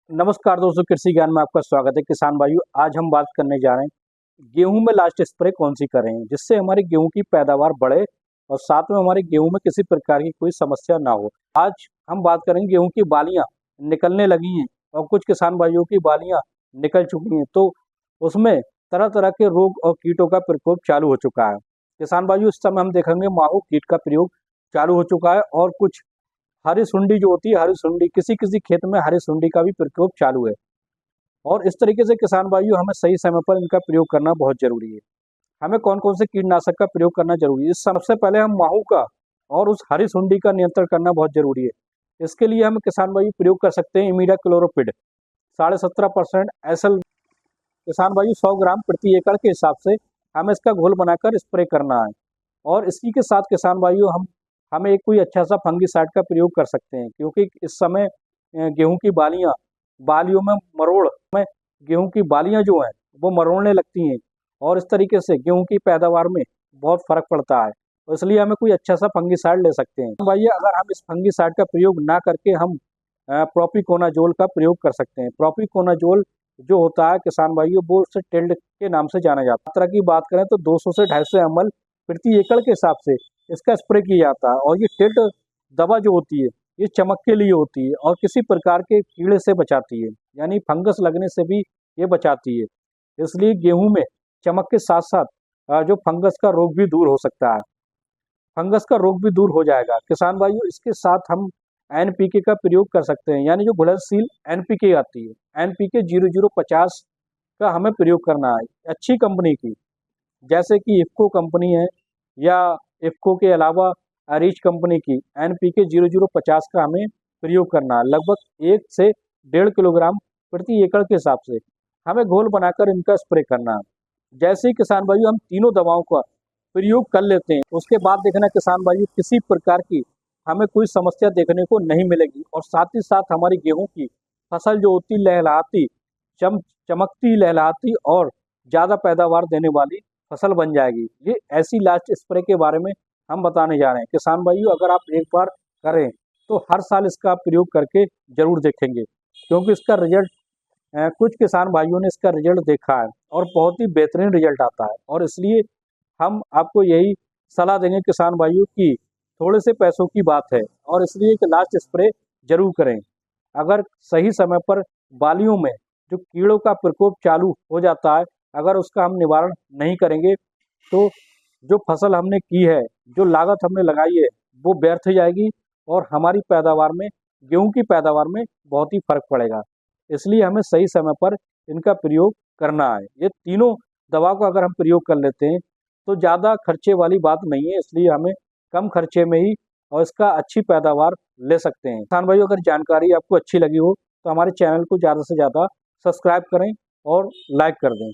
नमस्कार दोस्तों, कृषि ज्ञान में आपका स्वागत है। किसान भाइयों, आज हम बात करने जा रहे हैं गेहूं में लास्ट स्प्रे कौन सी करें जिससे हमारे गेहूं की पैदावार बढ़े और साथ में हमारे गेहूं में किसी प्रकार की कोई समस्या ना हो। आज हम बात करेंगे गेहूं की बालियां निकलने लगी हैं और कुछ किसान भाइयों की बालियां निकल चुकी हैं, तो उसमें तरह तरह के रोग और कीटों का प्रकोप चालू हो चुका है। किसान भाइयों, इस समय हम देखेंगे माहो कीट का प्रयोग चालू हो चुका है और कुछ हरी सुंडी जो होती है, हरी सुंडी किसी किसी खेत में हरी सुंडी का भी प्रकोप चालू है। और इस तरीके से किसान भाइयों, हमें सही समय पर इनका प्रयोग करना बहुत जरूरी है। हमें कौन कौन से कीटनाशक का प्रयोग करना जरूरी है, इस सबसे पहले हम माहू का और उस हरी सुंडी का नियंत्रण करना बहुत जरूरी है। इसके लिए हम किसान भाइयों प्रयोग कर सकते हैं इमीडा क्लोरोपिड 17.5% SL। किसान भाइयों 100 ग्राम प्रति एकड़ के हिसाब से हमें इसका घोल बनाकर स्प्रे करना है। और इसी के साथ किसान भाइयों, हमें एक कोई अच्छा सा फंगीसाइड का प्रयोग कर सकते हैं, क्योंकि इस समय गेहूं की बालियों में मरोड़ में गेहूं की बालियां जो हैं वो मरोड़ने लगती हैं और इस तरीके से गेहूं की पैदावार में बहुत फर्क पड़ता है। तो इसलिए हमें कोई अच्छा सा फंगीसाइड ले सकते हैं। भाई, अगर हम इस फंगीसाइड का प्रयोग ना करके हम प्रोपिकोनाजोल का प्रयोग कर सकते हैं। प्रोपिकोनाजोल जो होता है किसान भाइयों, वो उससे टिल्ड के नाम से जाना जाता है। मात्रा की बात करें तो 200 से 250 ml प्रति एकड़ के हिसाब से इसका स्प्रे किया जाता है। और ये टिल्ड दवा जो होती है, ये चमक के लिए होती है और किसी प्रकार के कीड़े से बचाती है, यानी फंगस लगने से भी ये बचाती है। इसलिए गेहूं में चमक के साथ साथ जो फंगस का रोग भी दूर हो सकता है, फंगस का रोग भी दूर हो जाएगा। किसान भाइयों, इसके साथ हम NPK का प्रयोग कर सकते हैं, यानी जो घुलनशील NPK आती है, NPK 0050 का हमें प्रयोग करना है अच्छी कंपनी की, जैसे कि इफ्को कंपनी है, या इफ्को के अलावा अरीच कंपनी की NPK 0050 का हमें प्रयोग करना है। लगभग 1 से 1.5 किलोग्राम प्रति एकड़ के हिसाब से हमें घोल बनाकर इनका स्प्रे करना है। जैसे ही किसान भाइयों हम तीनों दवाओं का प्रयोग कर लेते हैं, उसके बाद देखना किसान भाइयों, किसी प्रकार की हमें कोई समस्या देखने को नहीं मिलेगी और साथ ही साथ हमारी गेहूं की फसल जो होती लहलहाती, चमकती, लहलहाती और ज़्यादा पैदावार देने वाली फसल बन जाएगी। ये ऐसी लास्ट स्प्रे के बारे में हम बताने जा रहे हैं। किसान भाइयों, अगर आप एक बार करें तो हर साल इसका प्रयोग करके जरूर देखेंगे, क्योंकि इसका रिजल्ट कुछ किसान भाइयों ने इसका रिजल्ट देखा है और बहुत ही बेहतरीन रिजल्ट आता है। और इसलिए हम आपको यही सलाह देंगे किसान भाइयों की थोड़े से पैसों की बात है और इसलिए एक लास्ट स्प्रे जरूर करें। अगर सही समय पर बालियों में जो कीड़ों का प्रकोप चालू हो जाता है, अगर उसका हम निवारण नहीं करेंगे तो जो फसल हमने की है, जो लागत हमने लगाई है, वो व्यर्थ जाएगी और हमारी पैदावार में, गेहूं की पैदावार में बहुत ही फर्क पड़ेगा। इसलिए हमें सही समय पर इनका प्रयोग करना है। ये तीनों दवा का अगर हम प्रयोग कर लेते हैं तो ज़्यादा खर्चे वाली बात नहीं है, इसलिए हमें कम खर्चे में ही और इसका अच्छी पैदावार ले सकते हैं। किसान भाइयों, अगर जानकारी आपको अच्छी लगी हो तो हमारे चैनल को ज़्यादा से ज़्यादा सब्सक्राइब करें और लाइक कर दें।